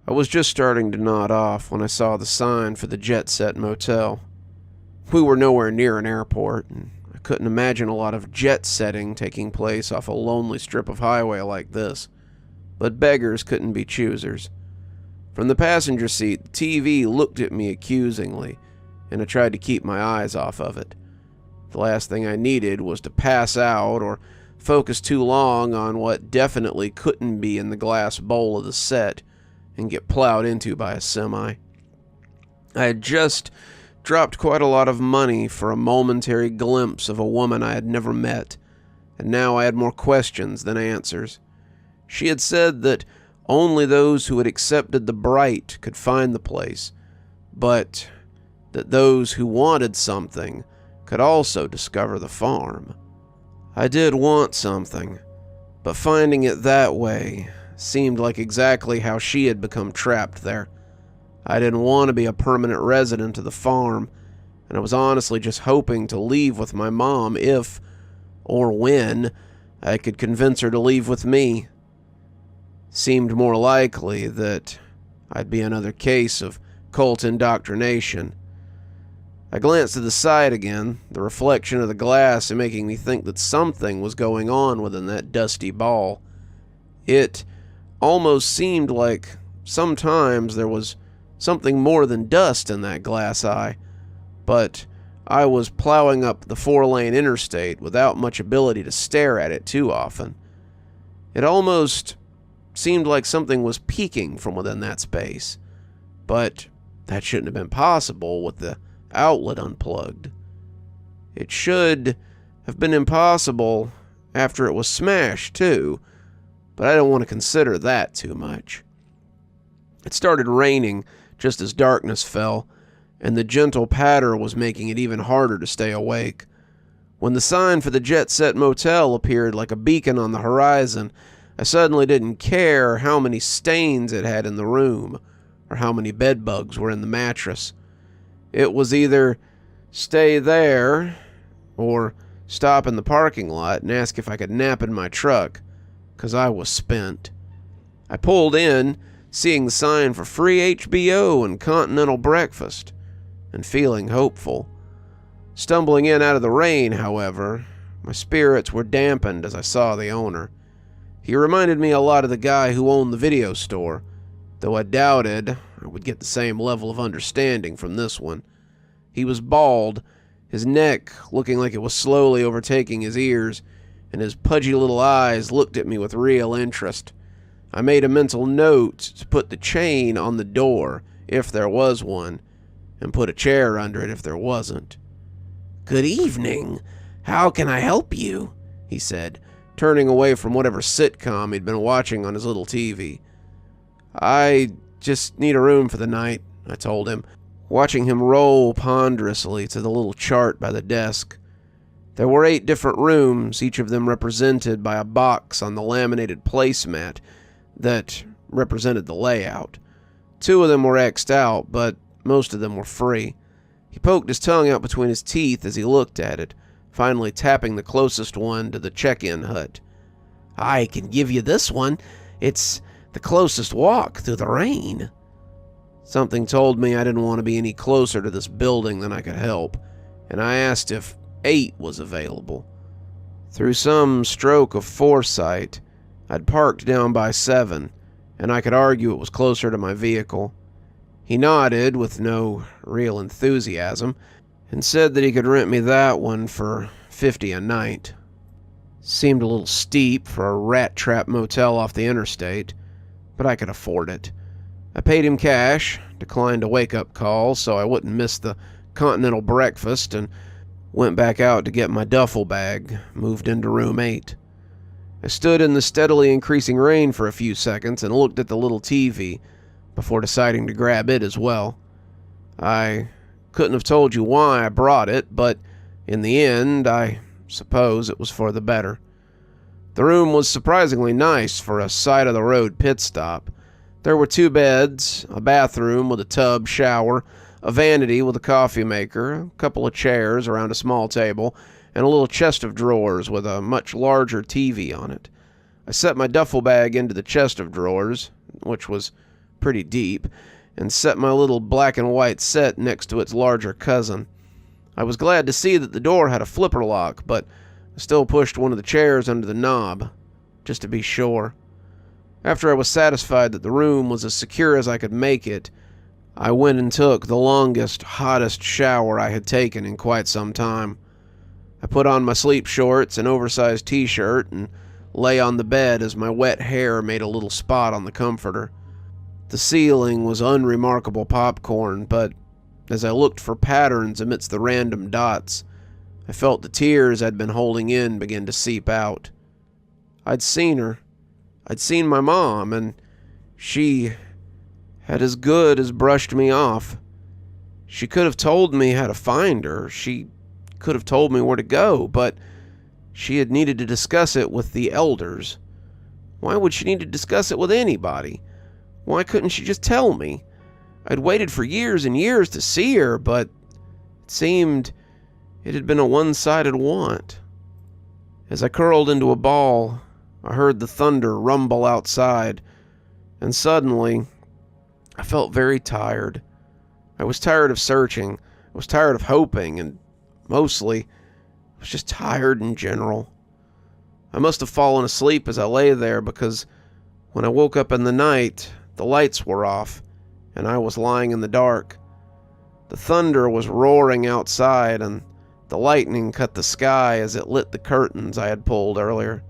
I was just starting to nod off when I saw the sign for the Jet Set Motel. We were nowhere near an airport, and I couldn't imagine a lot of jet setting taking place off a lonely strip of highway like this. But beggars couldn't be choosers. From the passenger seat, the TV looked at me accusingly, and I tried to keep my eyes off of it. The last thing I needed was to pass out or focus too long on what definitely couldn't be in the glass bowl of the set and get plowed into by a semi. I had just dropped quite a lot of money for a momentary glimpse of a woman I had never met, and now I had more questions than answers. She had said that only those who had accepted the bright could find the place, but that those who wanted something could also discover the farm. I did want something, but finding it that way seemed like exactly how she had become trapped there. I didn't want to be a permanent resident of the farm, and I was honestly just hoping to leave with my mom if, or when, I could convince her to leave with me. Seemed more likely that I'd be another case of cult indoctrination. I glanced to the side again, the reflection of the glass making me think that something was going on within that dusty ball. It almost seemed like sometimes there was something more than dust in that glass eye, but I was plowing up the 4-lane interstate without much ability to stare at it too often. It almost seemed like something was peeking from within that space, but that shouldn't have been possible with the outlet unplugged. It should have been impossible after it was smashed too, but I don't want to consider that too much. It started raining just as darkness fell, and the gentle patter was making it even harder to stay awake. When the sign for the Jet Set Motel appeared like a beacon on the horizon, I suddenly didn't care how many stains it had in the room, or how many bed bugs were in the mattress. It was either stay there, or stop in the parking lot and ask if I could nap in my truck, 'cause I was spent. I pulled in, seeing the sign for free HBO and continental breakfast, and feeling hopeful. Stumbling in out of the rain, however, my spirits were dampened as I saw the owner. He reminded me a lot of the guy who owned the video store, though I doubted I would get the same level of understanding from this one. He was bald, his neck looking like it was slowly overtaking his ears, and his pudgy little eyes looked at me with real interest. I made a mental note to put the chain on the door, if there was one, and put a chair under it if there wasn't. "Good evening. How can I help you?" he said, turning away from whatever sitcom he'd been watching on his little TV. "I just need a room for the night," I told him, watching him roll ponderously to the little chart by the desk. There were 8 different rooms, each of them represented by a box on the laminated placemat that represented the layout. 2 of them were X'd out, but most of them were free. He poked his tongue out between his teeth as he looked at it, finally tapping the closest one to the check-in hut. "I can give you this one. It's the closest walk through the rain." Something told me I didn't want to be any closer to this building than I could help, and I asked if 8 was available. Through some stroke of foresight, I'd parked down by 7, and I could argue it was closer to my vehicle. He nodded with no real enthusiasm and said that he could rent me that one for $50 a night. Seemed a little steep for a rat trap motel off the interstate, but I could afford it. I paid him cash, declined a wake-up call so I wouldn't miss the continental breakfast, and went back out to get my duffel bag, moved into room 8. I stood in the steadily increasing rain for a few seconds and looked at the little TV before deciding to grab it as well. I couldn't have told you why I brought it, but in the end, I suppose it was for the better. The room was surprisingly nice for a side-of-the-road pit stop. There were 2 beds, a bathroom with a tub, shower, a vanity with a coffee maker, a couple of chairs around a small table, and a little chest of drawers with a much larger TV on it. I set my duffel bag into the chest of drawers, which was pretty deep, and set my little black and white set next to its larger cousin. I was glad to see that the door had a flipper lock, but I still pushed one of the chairs under the knob, just to be sure. After I was satisfied that the room was as secure as I could make it, I went and took the longest, hottest shower I had taken in quite some time. I put on my sleep shorts and oversized t-shirt and lay on the bed as my wet hair made a little spot on the comforter. The ceiling was unremarkable popcorn, but as I looked for patterns amidst the random dots, I felt the tears I'd been holding in begin to seep out. I'd seen her. I'd seen my mom, and she had as good as brushed me off. She could have told me how to find her. She could have told me where to go, but she had needed to discuss it with the elders. Why would she need to discuss it with anybody? Why couldn't she just tell me? I'd waited for years and years to see her, but it seemed it had been a one-sided want. As I curled into a ball, I heard the thunder rumble outside, and suddenly I felt very tired. I was tired of searching, I was tired of hoping, and mostly I was just tired in general. I must have fallen asleep as I lay there, because when I woke up in the night, the lights were off, and I was lying in the dark. The thunder was roaring outside, and the lightning cut the sky as it lit the curtains I had pulled earlier.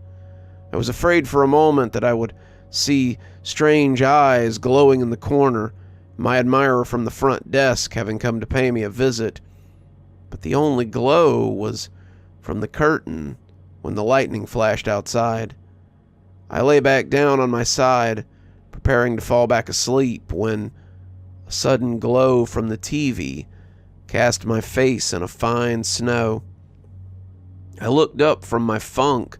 I was afraid for a moment that I would see strange eyes glowing in the corner, my admirer from the front desk having come to pay me a visit. But the only glow was from the curtain when the lightning flashed outside. I lay back down on my side, preparing to fall back asleep, when a sudden glow from the TV cast my face in a fine snow. I looked up from my funk,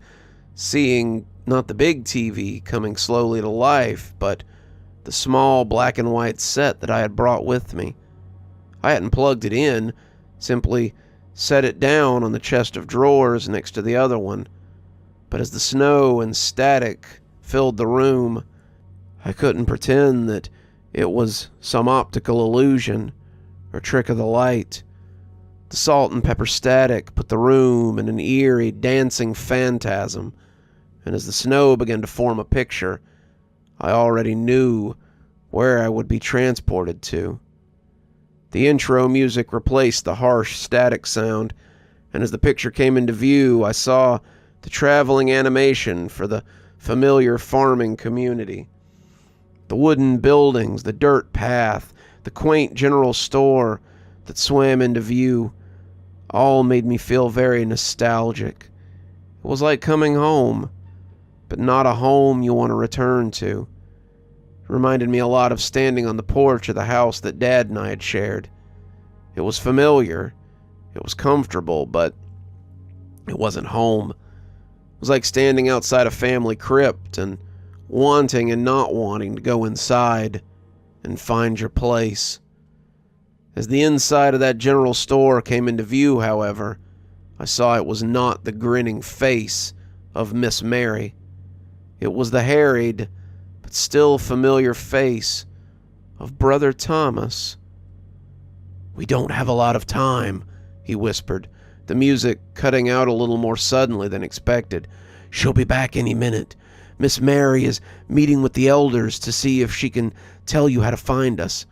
seeing not the big TV coming slowly to life, but the small black and white set that I had brought with me. I hadn't plugged it in, simply set it down on the chest of drawers next to the other one. But as the snow and static filled the room, I couldn't pretend that it was some optical illusion or trick of the light. The salt and pepper static put the room in an eerie, dancing phantasm, and as the snow began to form a picture, I already knew where I would be transported to. The intro music replaced the harsh static sound, and as the picture came into view, I saw the traveling animation for the familiar farming community. The wooden buildings, the dirt path, the quaint general store that swam into view, all made me feel very nostalgic. It was like coming home, but not a home you want to return to. It reminded me a lot of standing on the porch of the house that Dad and I had shared. It was familiar, it was comfortable, but it wasn't home. It was like standing outside a family crypt and wanting and not wanting to go inside and find your place. As the inside of that general store came into view, however, I saw it was not the grinning face of Miss Mary. It was the harried, but still familiar face of Brother Thomas. "We don't have a lot of time," he whispered, the music cutting out a little more suddenly than expected. "She'll be back any minute. Miss Mary is meeting with the elders to see if she can tell you how to find us.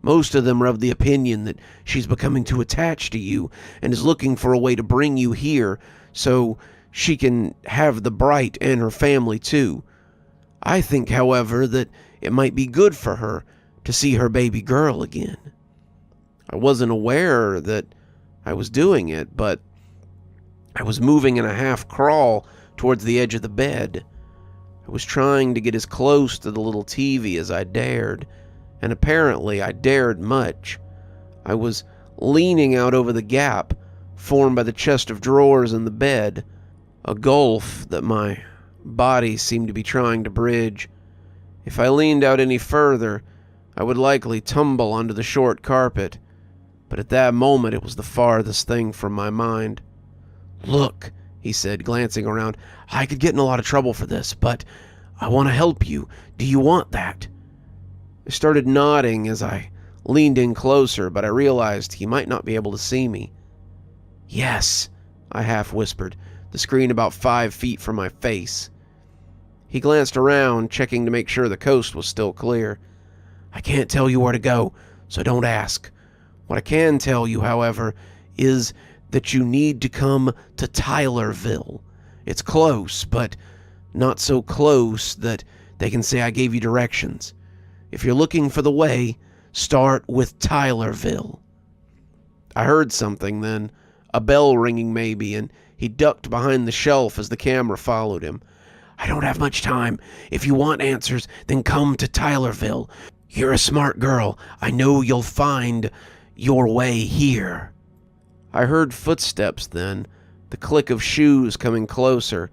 Most of them are of the opinion that she's becoming too attached to you and is looking for a way to bring you here so she can have the Bright and her family too. I think, however, that it might be good for her to see her baby girl again." I wasn't aware that I was doing it, but I was moving in a half crawl towards the edge of the bed. I was trying to get as close to the little TV as I dared, and apparently I dared much. I was leaning out over the gap formed by the chest of drawers in the bed, a gulf that my body seemed to be trying to bridge. If I leaned out any further, I would likely tumble onto the short carpet, but at that moment it was the farthest thing from my mind. "Look," he said, glancing around, "I could get in a lot of trouble for this, but I want to help you. Do you want that?" I started nodding as I leaned in closer, but I realized he might not be able to see me. "Yes," I half whispered, the screen about 5 feet from my face. He glanced around, checking to make sure the coast was still clear. "I can't tell you where to go, so don't ask. What I can tell you, however, is that you need to come to Tylerville. It's close, but not so close that they can say I gave you directions. If you're looking for the way, start with Tylerville." I heard something then, a bell ringing maybe, and he ducked behind the shelf as the camera followed him. "I don't have much time. If you want answers, then come to Tylerville. You're a smart girl. I know you'll find your way here." I heard footsteps then, the click of shoes coming closer,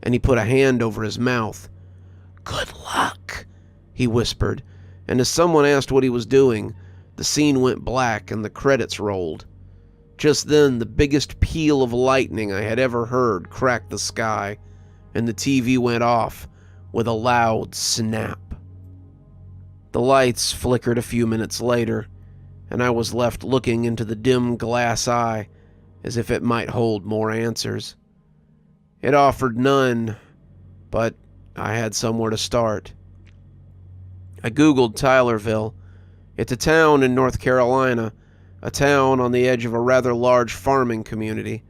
and he put a hand over his mouth. "Good luck," he whispered, and as someone asked what he was doing, the scene went black and the credits rolled. Just then, the biggest peal of lightning I had ever heard cracked the sky, and the TV went off with a loud snap. The lights flickered a few minutes later, and I was left looking into the dim glass eye as if it might hold more answers. It offered none, but I had somewhere to start. I Googled Tylerville. It's a town in North Carolina, a town on the edge of a rather large farming community.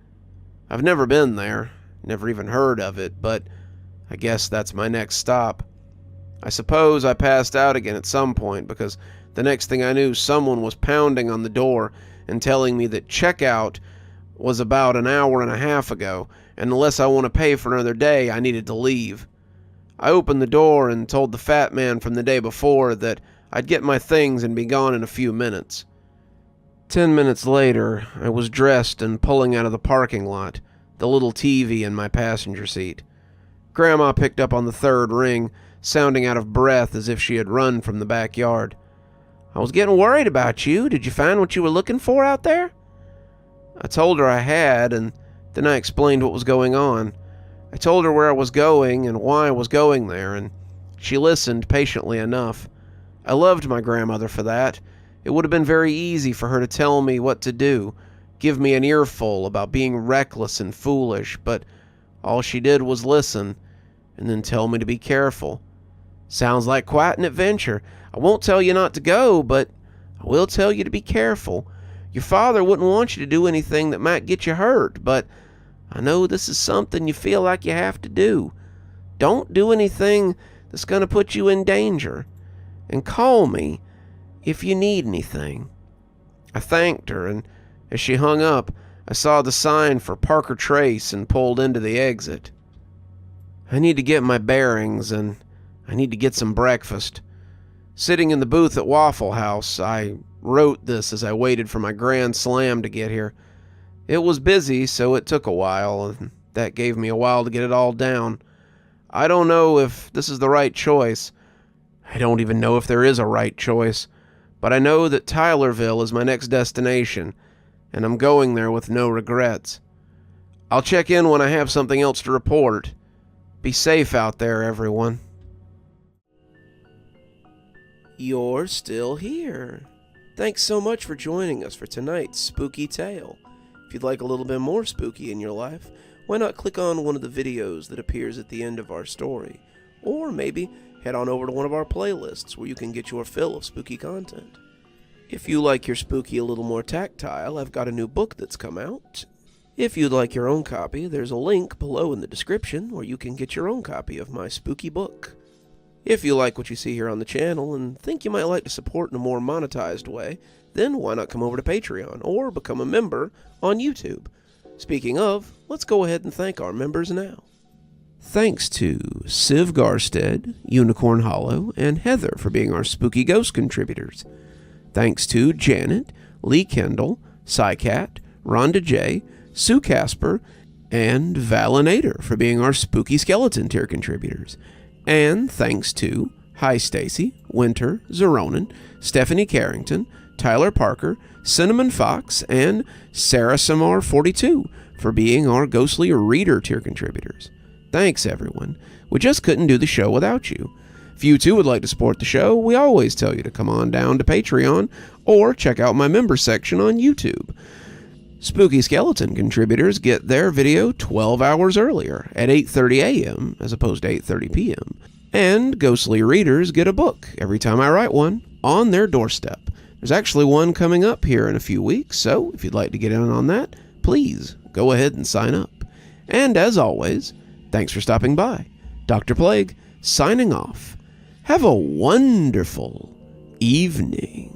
I've never been there, never even heard of it, but I guess that's my next stop. I suppose I passed out again at some point because the next thing I knew, someone was pounding on the door and telling me that checkout was about an hour and a half ago, and unless I want to pay for another day, I needed to leave. I opened the door and told the fat man from the day before that I'd get my things and be gone in a few minutes. 10 minutes later, I was dressed and pulling out of the parking lot, the little TV in my passenger seat. Grandma picked up on the third ring, sounding out of breath as if she had run from the backyard. "I was getting worried about you. Did you find what you were looking for out there?" I told her I had, and then I explained what was going on. I told her where I was going and why I was going there, and she listened patiently enough. I loved my grandmother for that. It would have been very easy for her to tell me what to do, give me an earful about being reckless and foolish, but all she did was listen, and then tell me to be careful. Sounds like quite an adventure. I won't tell you not to go, but I will tell you to be careful. Your father wouldn't want you to do anything that might get you hurt, but I know this is something you feel like you have to do. Don't do anything that's going to put you in danger. And call me if you need anything." I thanked her, and as she hung up, I saw the sign for Parker Trace and pulled into the exit. I need to get my bearings, and I need to get some breakfast. Sitting in the booth at Waffle House, I wrote this as I waited for my Grand Slam to get here. It was busy, so it took a while, and that gave me a while to get it all down. I don't know if this is the right choice. I don't even know if there is a right choice, but I know that Tylerville is my next destination, and I'm going there with no regrets. I'll check in when I have something else to report. Be safe out there, everyone. You're still here. Thanks so much for joining us for tonight's spooky tale. If you'd like a little bit more spooky in your life, why not click on one of the videos that appears at the end of our story, or maybe head on over to one of our playlists where you can get your fill of spooky content. If you like your spooky a little more tactile, I've got a new book that's come out. If you'd like your own copy, there's a link below in the description where you can get your own copy of my spooky book. If you like what you see here on the channel and think you might like to support in a more monetized way, then why not come over to Patreon or become a member on YouTube? Speaking of, let's go ahead and thank our members now. Thanks to Civ Garstad, Unicorn Hollow, and Heather for being our Spooky Ghost contributors. Thanks to Janet, Lee Kendall, Saikat, Ronda J, Sue Casper, and Valinator for being our Spooky Skeleton tier contributors. And thanks to Hi Stacy, Winter, Xaronan, Stephanie Carrington, Tyler Parker, Cinnamon Fox, and Sarah Samar 42 for being our Ghostly Reader tier contributors. Thanks, everyone. We just couldn't do the show without you. If you too would like to support the show, we always tell you to come on down to Patreon or check out my member section on YouTube. Spooky Skeleton contributors get their video 12 hours earlier at 8:30 a.m. as opposed to 8:30 p.m. And ghostly readers get a book every time I write one on their doorstep. There's actually one coming up here in a few weeks, so if you'd like to get in on that, please go ahead and sign up. And as always, thanks for stopping by. Dr. Plague, signing off. Have a wonderful evening.